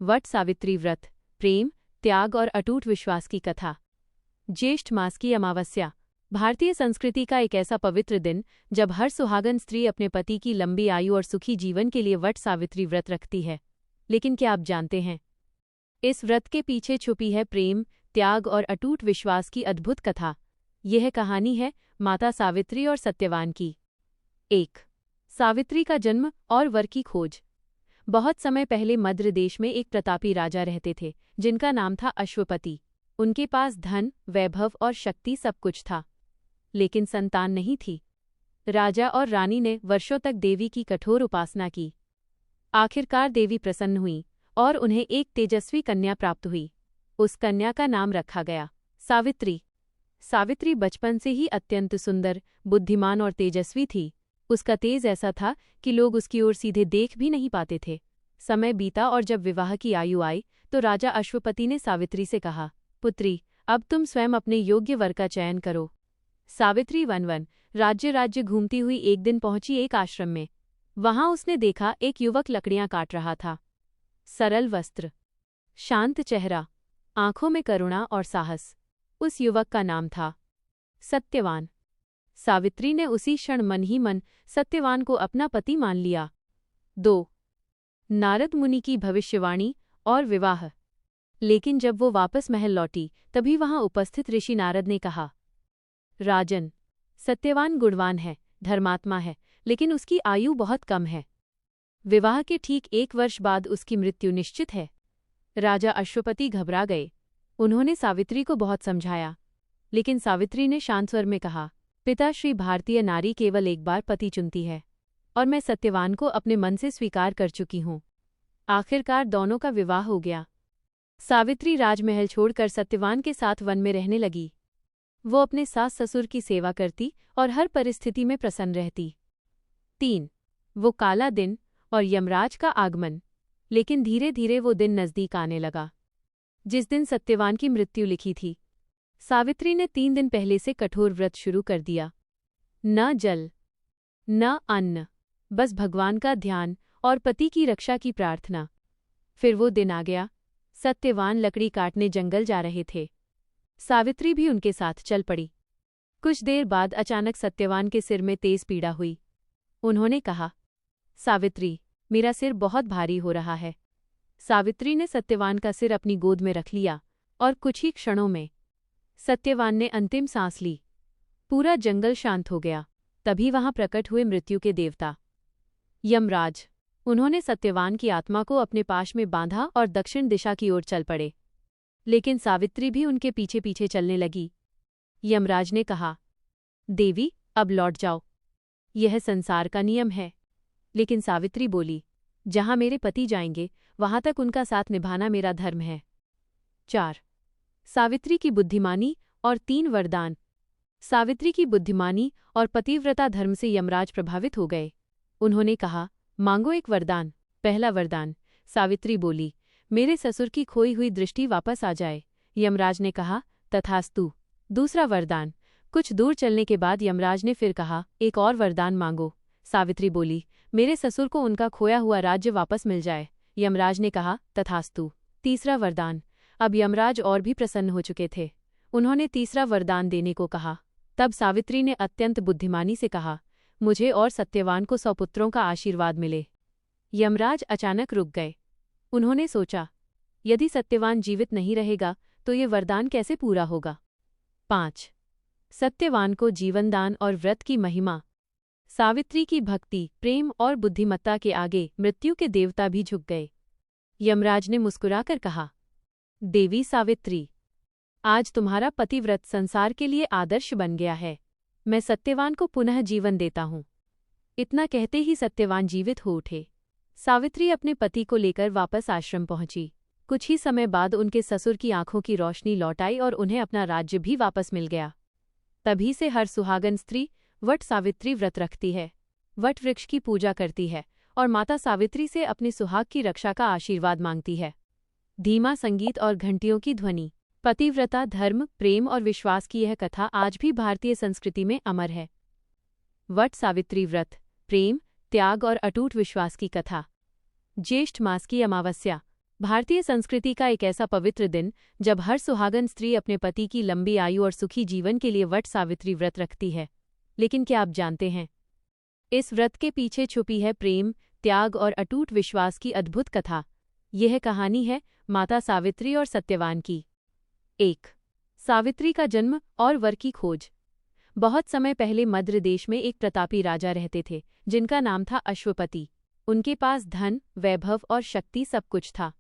वट सावित्री व्रत, प्रेम, त्याग और अटूट विश्वास की कथा। ज्येष्ठ मास की अमावस्या भारतीय संस्कृति का एक ऐसा पवित्र दिन जब हर सुहागन स्त्री अपने पति की लंबी आयु और सुखी जीवन के लिए वट सावित्री व्रत रखती है। लेकिन क्या आप जानते हैं, इस व्रत के पीछे छुपी है प्रेम, त्याग और अटूट विश्वास की अद्भुत कथा। यह कहानी है माता सावित्री और सत्यवान की। 1. सावित्री का जन्म और वर की खोज। बहुत समय पहले मद्र देश में एक प्रतापी राजा रहते थे जिनका नाम था अश्वपति। उनके पास धन, वैभव और शक्ति सब कुछ था, लेकिन संतान नहीं थी। राजा और रानी ने वर्षों तक देवी की कठोर उपासना की। आखिरकार देवी प्रसन्न हुई और उन्हें एक तेजस्वी कन्या प्राप्त हुई। उस कन्या का नाम रखा गया सावित्री। सावित्री बचपन से ही अत्यंत सुंदर, बुद्धिमान और तेजस्वी थी। उसका तेज ऐसा था कि लोग उसकी ओर सीधे देख भी नहीं पाते थे। समय बीता और जब विवाह की आयु आई तो राजा अश्वपति ने सावित्री से कहा, पुत्री, अब तुम स्वयं अपने योग्य वर का चयन करो। सावित्री वन राज्य घूमती हुई एक दिन पहुंची एक आश्रम में। वहां उसने देखा एक युवक लकड़ियां काट रहा था। सरल वस्त्र, शांत चेहरा, आंखों में करुणा और साहस। उस युवक का नाम था सत्यवान। सावित्री ने उसी क्षण मन ही मन सत्यवान को अपना पति मान लिया। 2. नारद मुनि की भविष्यवाणी और विवाह। लेकिन जब वो वापस महल लौटी तभी वहां उपस्थित ऋषि नारद ने कहा, राजन, सत्यवान गुणवान है, धर्मात्मा है, लेकिन उसकी आयु बहुत कम है। विवाह के ठीक 1 वर्ष बाद उसकी मृत्यु निश्चित है। राजा अश्वपति घबरा गए। उन्होंने सावित्री को बहुत समझाया, लेकिन सावित्री ने शांत स्वर में कहा, पिता श्री, भारतीय नारी केवल एक बार पति चुनती है और मैं सत्यवान को अपने मन से स्वीकार कर चुकी हूँ। आखिरकार दोनों का विवाह हो गया। सावित्री राजमहल छोड़कर सत्यवान के साथ वन में रहने लगी। वो अपने सास ससुर की सेवा करती और हर परिस्थिति में प्रसन्न रहती। 3. वो काला दिन और यमराज का आगमन। लेकिन धीरे धीरे वो दिन नजदीक आने लगा जिस दिन सत्यवान की मृत्यु लिखी थी। सावित्री ने 3 दिन पहले से कठोर व्रत शुरू कर दिया। न जल, न अन्न, बस भगवान का ध्यान और पति की रक्षा की प्रार्थना। फिर वो दिन आ गया। सत्यवान लकड़ी काटने जंगल जा रहे थे। सावित्री भी उनके साथ चल पड़ी। कुछ देर बाद अचानक सत्यवान के सिर में तेज पीड़ा हुई। उन्होंने कहा, सावित्री, मेरा सिर बहुत भारी हो रहा है। सावित्री ने सत्यवान का सिर अपनी गोद में रख लिया और कुछ ही क्षणों में सत्यवान ने अंतिम सांस ली। पूरा जंगल शांत हो गया। तभी वहां प्रकट हुए मृत्यु के देवता यमराज। उन्होंने सत्यवान की आत्मा को अपने पाश में बांधा और दक्षिण दिशा की ओर चल पड़े। लेकिन सावित्री भी उनके पीछे पीछे चलने लगी। यमराज ने कहा, देवी, अब लौट जाओ, यह संसार का नियम है। लेकिन सावित्री बोली, जहां मेरे पति जाएंगे वहां तक उनका साथ निभाना मेरा धर्म है। 4. सावित्री की बुद्धिमानी और 3 वरदान। सावित्री की बुद्धिमानी और पतिव्रता धर्म से यमराज प्रभावित हो गए। उन्होंने कहा, मांगो एक वरदान। पहला वरदान। सावित्री बोली, मेरे ससुर की खोई हुई दृष्टि वापस आ जाए। यमराज ने कहा, तथास्तु। दूसरा वरदान। कुछ दूर चलने के बाद यमराज ने फिर कहा, एक और वरदान मांगो। सावित्री बोली, मेरे ससुर को उनका खोया हुआ राज्य वापस मिल जाए। यमराज ने कहा, तथास्तु। तीसरा वरदान। अब यमराज और भी प्रसन्न हो चुके थे। उन्होंने तीसरा वरदान देने को कहा। तब सावित्री ने अत्यंत बुद्धिमानी से कहा, मुझे और सत्यवान को 100 पुत्रों का आशीर्वाद मिले। यमराज अचानक रुक गए। उन्होंने सोचा, यदि सत्यवान जीवित नहीं रहेगा तो ये वरदान कैसे पूरा होगा। 5. सत्यवान को जीवनदान और व्रत की महिमा। सावित्री की भक्ति, प्रेम और बुद्धिमत्ता के आगे मृत्यु के देवता भी झुक गए। यमराज ने मुस्कुराकर कहा, देवी सावित्री, आज तुम्हारा पतिव्रत संसार के लिए आदर्श बन गया है। मैं सत्यवान को पुनः जीवन देता हूँ। इतना कहते ही सत्यवान जीवित हो उठे। सावित्री अपने पति को लेकर वापस आश्रम पहुंची। कुछ ही समय बाद उनके ससुर की आंखों की रोशनी लौट आई और उन्हें अपना राज्य भी वापस मिल गया। तभी से हर सुहागन स्त्री वट सावित्री व्रत रखती है, वट वृक्ष की पूजा करती है और माता सावित्री से अपने सुहाग की रक्षा का आशीर्वाद मांगती है। धीमा संगीत और घंटियों की ध्वनि। पतिव्रता, धर्म, प्रेम और विश्वास की यह कथा आज भी भारतीय संस्कृति में अमर है। वट सावित्री व्रत, प्रेम, त्याग और अटूट विश्वास की कथा। ज्येष्ठ मास की अमावस्या भारतीय संस्कृति का एक ऐसा पवित्र दिन जब हर सुहागन स्त्री अपने पति की लंबी आयु और सुखी जीवन के लिए वट सावित्री व्रत रखती है। लेकिन क्या आप जानते हैं, इस व्रत के पीछे छुपी है प्रेम, त्याग और अटूट विश्वास की अद्भुत कथा। यह कहानी है माता सावित्री और सत्यवान की। 1. सावित्री का जन्म और वर की खोज। बहुत समय पहले मध्य देश में एक प्रतापी राजा रहते थे, जिनका नाम था अश्वपति। उनके पास धन, वैभव और शक्ति सब कुछ था,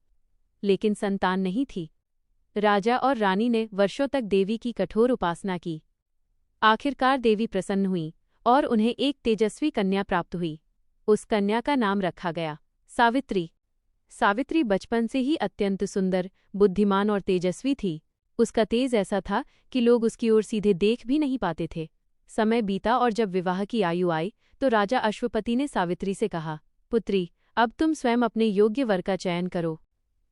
लेकिन संतान नहीं थी। राजा और रानी ने वर्षों तक देवी की कठोर उपासना की। आखिरकार देवी प्रसन्न हुई और उन्हें एक तेजस्वी कन्या प्राप्त हुई। उस कन्या का नाम रखा गया सावित्री। सावित्री बचपन से ही अत्यंत सुंदर, बुद्धिमान और तेजस्वी थी। उसका तेज ऐसा था कि लोग उसकी ओर सीधे देख भी नहीं पाते थे। समय बीता और जब विवाह की आयु आई तो राजा अश्वपति ने सावित्री से कहा, पुत्री, अब तुम स्वयं अपने योग्य वर का चयन करो।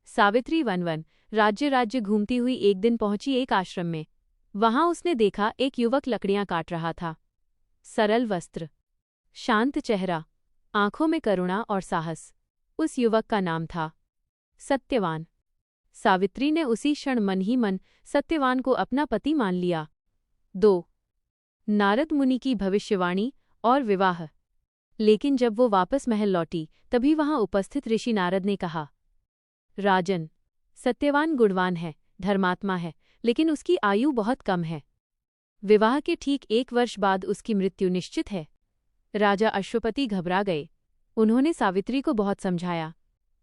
सावित्री वन राज्य घूमती हुई एक दिन पहुंची एक आश्रम में। वहां उसने देखा एक युवक लकड़ियां काट रहा था। सरल वस्त्र, शांत चेहरा, आंखों में करुणा और साहस। उस युवक का नाम था सत्यवान। सावित्री ने उसी क्षण मन ही मन सत्यवान को अपना पति मान लिया। 2. नारद मुनि की भविष्यवाणी और विवाह। लेकिन जब वो वापस महल लौटी तभी वहां उपस्थित ऋषि नारद ने कहा, राजन, सत्यवान गुणवान है, धर्मात्मा है, लेकिन उसकी आयु बहुत कम है। विवाह के ठीक 1 वर्ष बाद उसकी मृत्यु निश्चित है। राजा अश्वपति घबरा गए। उन्होंने सावित्री को बहुत समझाया,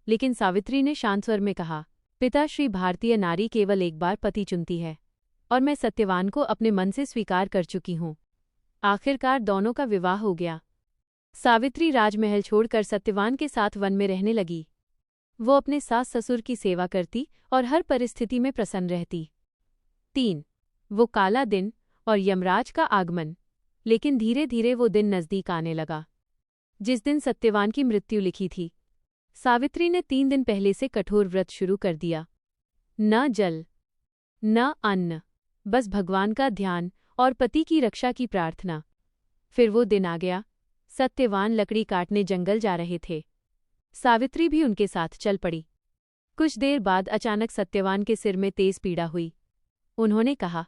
लेकिन सावित्री ने शांत स्वर में कहा, पिताश्री, भारतीय नारी केवल एक बार पति चुनती है और मैं सत्यवान को अपने मन से स्वीकार कर चुकी हूँ। आखिरकार दोनों का विवाह हो गया। सावित्री राजमहल छोड़कर सत्यवान के साथ वन में रहने लगी। वो अपने सास ससुर की सेवा करती और हर परिस्थिति में प्रसन्न रहती। 3. वो काला दिन और यमराज का आगमन। लेकिन धीरे धीरे वो दिन नजदीक आने लगा जिस दिन सत्यवान की मृत्यु लिखी थी। सावित्री ने 3 दिन पहले से कठोर व्रत शुरू कर दिया। न जल, न अन्न, बस भगवान का ध्यान और पति की रक्षा की प्रार्थना। फिर वो दिन आ गया। सत्यवान लकड़ी काटने जंगल जा रहे थे। सावित्री भी उनके साथ चल पड़ी। कुछ देर बाद अचानक सत्यवान के सिर में तेज पीड़ा हुई। उन्होंने कहा,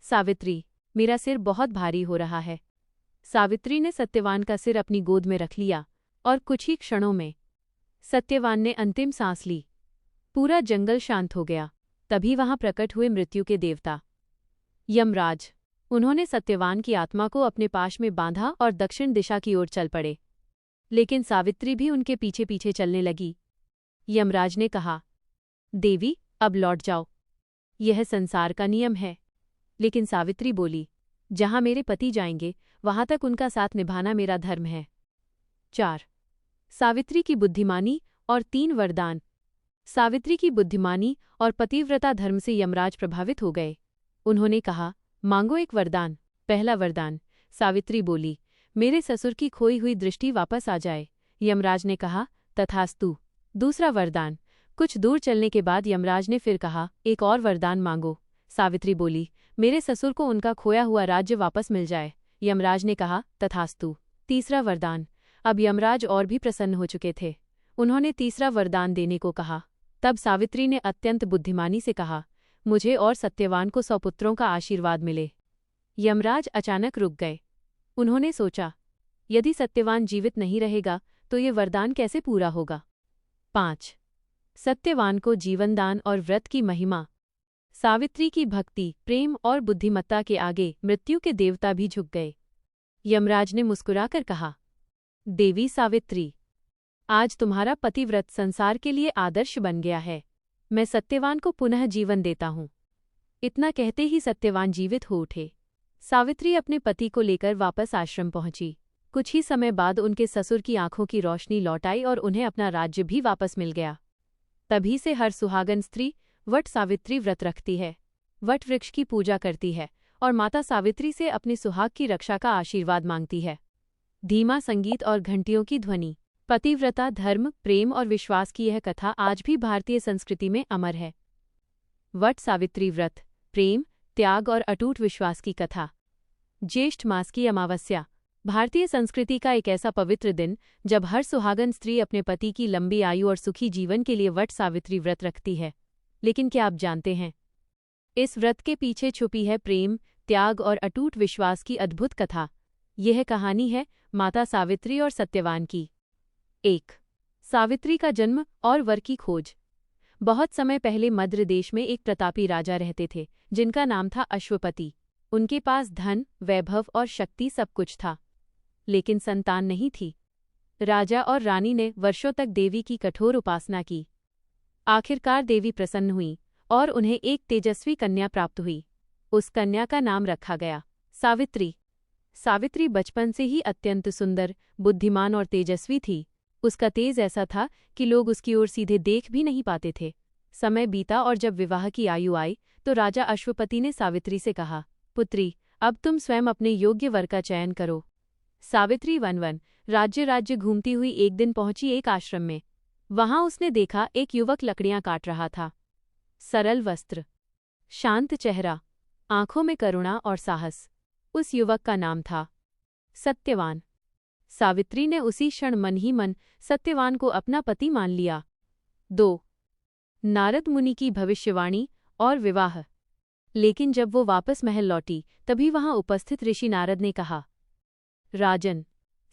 सावित्री, मेरा सिर बहुत भारी हो रहा है। सावित्री ने सत्यवान का सिर अपनी गोद में रख लिया और कुछ ही क्षणों में सत्यवान ने अंतिम सांस ली। पूरा जंगल शांत हो गया। तभी वहां प्रकट हुए मृत्यु के देवता यमराज। उन्होंने सत्यवान की आत्मा को अपने पाश में बांधा और दक्षिण दिशा की ओर चल पड़े। लेकिन सावित्री भी उनके पीछे पीछे चलने लगी। यमराज ने कहा, देवी, अब लौट जाओ, यह संसार का नियम है। लेकिन सावित्री बोली, जहां मेरे पति जाएंगे वहां तक उनका साथ निभाना मेरा धर्म है। 4. सावित्री की बुद्धिमानी और 3 वरदान। सावित्री की बुद्धिमानी और पतिव्रता धर्म से यमराज प्रभावित हो गए। उन्होंने कहा, मांगो एक वरदान। पहला वरदान। सावित्री बोली, मेरे ससुर की खोई हुई दृष्टि वापस आ जाए। यमराज ने कहा, तथास्तु। दूसरा वरदान। कुछ दूर चलने के बाद यमराज ने फिर कहा, एक और वरदान मांगो। सावित्री बोली, मेरे ससुर को उनका खोया हुआ राज्य वापस मिल जाए। यमराज ने कहा, तथास्तु। तीसरा वरदान। अब यमराज और भी प्रसन्न हो चुके थे। उन्होंने तीसरा वरदान देने को कहा। तब सावित्री ने अत्यंत बुद्धिमानी से कहा, मुझे और सत्यवान को 100 पुत्रों का आशीर्वाद मिले। यमराज अचानक रुक गए। उन्होंने सोचा, यदि सत्यवान जीवित नहीं रहेगा तो ये वरदान कैसे पूरा होगा। 5. सत्यवान को जीवनदान और व्रत की महिमा। सावित्री की भक्ति, प्रेम और बुद्धिमत्ता के आगे मृत्यु के देवता भी झुक गए। यमराज ने मुस्कुराकर कहा, देवी सावित्री, आज तुम्हारा पतिव्रत संसार के लिए आदर्श बन गया है। मैं सत्यवान को पुनः जीवन देता हूँ। इतना कहते ही सत्यवान जीवित हो उठे। सावित्री अपने पति को लेकर वापस आश्रम पहुंची। कुछ ही समय बाद उनके ससुर की आंखों की रोशनी लौट आई और उन्हें अपना राज्य भी वापस मिल गया। तभी से हर सुहागन स्त्री वट सावित्री व्रत रखती है, वट वृक्ष की पूजा करती है और माता सावित्री से अपने सुहाग की रक्षा का आशीर्वाद मांगती है। धीमा संगीत और घंटियों की ध्वनि। पतिव्रता, धर्म, प्रेम और विश्वास की यह कथा आज भी भारतीय संस्कृति में अमर है। वट सावित्री व्रत, प्रेम, त्याग और अटूट विश्वास की कथा। ज्येष्ठ मास की अमावस्या। भारतीय संस्कृति का एक ऐसा पवित्र दिन जब हर सुहागन स्त्री अपने पति की लंबी आयु और सुखी जीवन के लिए वट सावित्री व्रत रखती है। लेकिन क्या आप जानते हैं, इस व्रत के पीछे छुपी है प्रेम, त्याग और अटूट विश्वास की अद्भुत कथा। यह कहानी है माता सावित्री और सत्यवान की। 1. सावित्री का जन्म और वर की खोज। बहुत समय पहले मध्य देश में एक प्रतापी राजा रहते थे, जिनका नाम था अश्वपति। उनके पास धन, वैभव और शक्ति सब कुछ था, लेकिन संतान नहीं थी। राजा और रानी ने वर्षों तक देवी की कठोर उपासना की। आखिरकार देवी प्रसन्न हुई और उन्हें एक तेजस्वी कन्या प्राप्त हुई। उस कन्या का नाम रखा गया सावित्री। सावित्री बचपन से ही अत्यंत सुंदर, बुद्धिमान और तेजस्वी थी। उसका तेज ऐसा था कि लोग उसकी ओर सीधे देख भी नहीं पाते थे। समय बीता और जब विवाह की आयु आई तो राजा अश्वपति ने सावित्री से कहा, पुत्री, अब तुम स्वयं अपने योग्य वर का चयन करो। सावित्री वन राज्य राज्य घूमती हुई एक दिन पहुंची एक आश्रम में। वहां उसने देखा एक युवक लकड़ियां काट रहा था। सरल वस्त्र, शांत चेहरा, आंखों में करुणा और साहस। उस युवक का नाम था सत्यवान। सावित्री ने उसी क्षण मन ही मन सत्यवान को अपना पति मान लिया। 2. नारद मुनि की भविष्यवाणी और विवाह। लेकिन जब वो वापस महल लौटी तभी वहां उपस्थित ऋषि नारद ने कहा, राजन,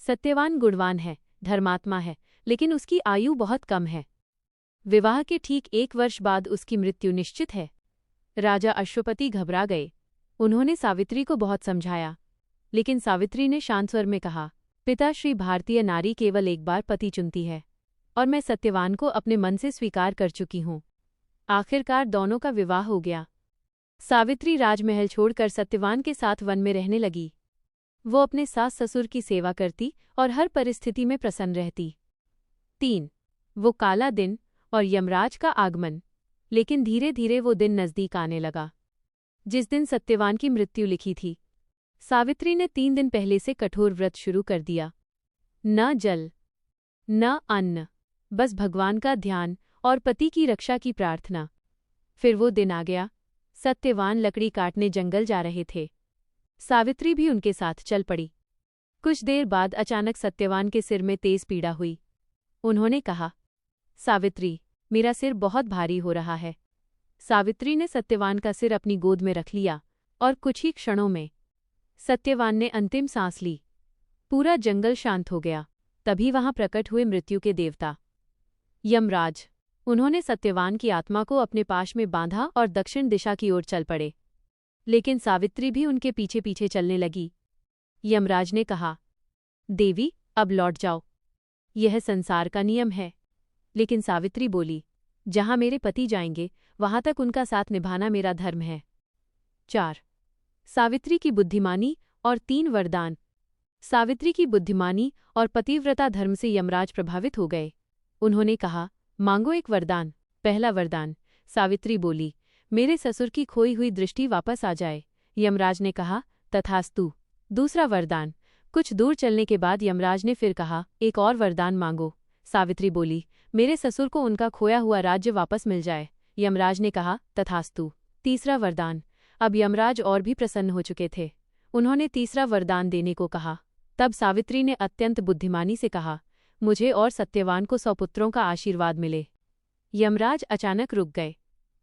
सत्यवान गुणवान है, धर्मात्मा है, लेकिन उसकी आयु बहुत कम है। विवाह के ठीक 1 वर्ष बाद उसकी मृत्यु निश्चित है। राजा अश्वपति घबरा गए। उन्होंने सावित्री को बहुत समझाया, लेकिन सावित्री ने शांत स्वर में कहा, पिताश्री, भारतीय नारी केवल एक बार पति चुनती है और मैं सत्यवान को अपने मन से स्वीकार कर चुकी हूँ। आखिरकार दोनों का विवाह हो गया। सावित्री राजमहल छोड़कर सत्यवान के साथ वन में रहने लगी। वो अपने सास ससुर की सेवा करती और हर परिस्थिति में प्रसन्न रहती। 3. वो काला दिन और यमराज का आगमन। लेकिन धीरे धीरे वो दिन नजदीक आने लगा जिस दिन सत्यवान की मृत्यु लिखी थी। सावित्री ने 3 दिन पहले से कठोर व्रत शुरू कर दिया। न जल, न अन्न, बस भगवान का ध्यान और पति की रक्षा की प्रार्थना। फिर वो दिन आ गया। सत्यवान लकड़ी काटने जंगल जा रहे थे। सावित्री भी उनके साथ चल पड़ी। कुछ देर बाद अचानक सत्यवान के सिर में तेज पीड़ा हुई। उन्होंने कहा, सावित्री, मेरा सिर बहुत भारी हो रहा है। सावित्री ने सत्यवान का सिर अपनी गोद में रख लिया और कुछ ही क्षणों में सत्यवान ने अंतिम सांस ली। पूरा जंगल शांत हो गया। तभी वहां प्रकट हुए मृत्यु के देवता यमराज। उन्होंने सत्यवान की आत्मा को अपने पाश में बांधा और दक्षिण दिशा की ओर चल पड़े। लेकिन सावित्री भी उनके पीछे पीछे चलने लगी। यमराज ने कहा, देवी, अब लौट जाओ, यह संसार का नियम है। लेकिन सावित्री बोली, जहां मेरे पति जाएंगे वहां तक उनका साथ निभाना मेरा धर्म है। 4. सावित्री की बुद्धिमानी और 3 वरदान। सावित्री की बुद्धिमानी और पतिव्रता धर्म से यमराज प्रभावित हो गए। उन्होंने कहा, मांगो एक वरदान। पहला वरदान। सावित्री बोली, मेरे ससुर की खोई हुई दृष्टि वापस आ जाए। यमराज ने कहा, तथास्तु। दूसरा वरदान। कुछ दूर चलने के बाद यमराज ने फिर कहा, एक और वरदान मांगो। सावित्री बोली, मेरे ससुर को उनका खोया हुआ राज्य वापस मिल जाए। यमराज ने कहा, तथास्तु। तीसरा वरदान। अब यमराज और भी प्रसन्न हो चुके थे। उन्होंने तीसरा वरदान देने को कहा। तब सावित्री ने अत्यंत बुद्धिमानी से कहा, मुझे और सत्यवान को 100 पुत्रों का आशीर्वाद मिले। यमराज अचानक रुक गए।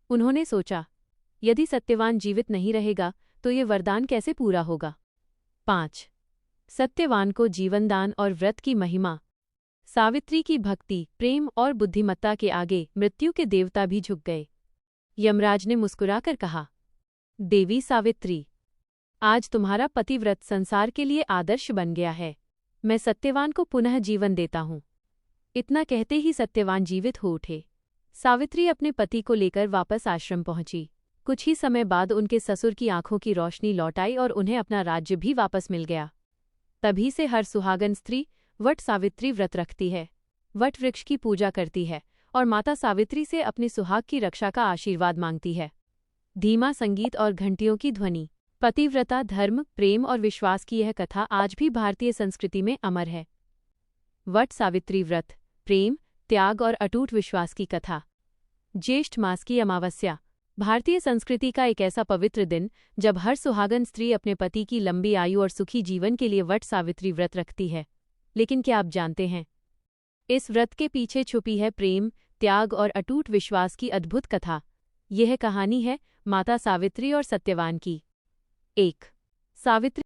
उन्होंने सोचा, यदि सत्यवान जीवित नहीं रहेगा तो ये वरदान कैसे पूरा होगा। 5. सत्यवान को जीवनदान और व्रत की महिमा। सावित्री की भक्ति, प्रेम और बुद्धिमत्ता के आगे मृत्यु के देवता भी झुक गए। यमराज ने मुस्कुराकर कहा, देवी सावित्री, आज तुम्हारा पतिव्रत संसार के लिए आदर्श बन गया है। मैं सत्यवान को पुनः जीवन देता हूँ। इतना कहते ही सत्यवान जीवित हो उठे। सावित्री अपने पति को लेकर वापस आश्रम पहुंची। कुछ ही समय बाद उनके ससुर की आंखों की रोशनी लौट आई और उन्हें अपना राज्य भी वापस मिल गया। तभी से हर सुहागन स्त्री वट सावित्री व्रत रखती है, वट वृक्ष की पूजा करती है और माता सावित्री से अपने सुहाग की रक्षा का आशीर्वाद मांगती है। धीमा संगीत और घंटियों की ध्वनि। पतिव्रता, धर्म, प्रेम और विश्वास की यह कथा आज भी भारतीय संस्कृति में अमर है। वट सावित्री व्रत, प्रेम, त्याग और अटूट विश्वास की कथा। ज्येष्ठ मास की अमावस्या। भारतीय संस्कृति का एक ऐसा पवित्र दिन जब हर सुहागन स्त्री अपने पति की लंबी आयु और सुखी जीवन के लिए वट सावित्री व्रत रखती है। लेकिन क्या आप जानते हैं, इस व्रत के पीछे छुपी है प्रेम, त्याग और अटूट विश्वास की अद्भुत कथा। यह कहानी है माता सावित्री और सत्यवान की। 1. सावित्री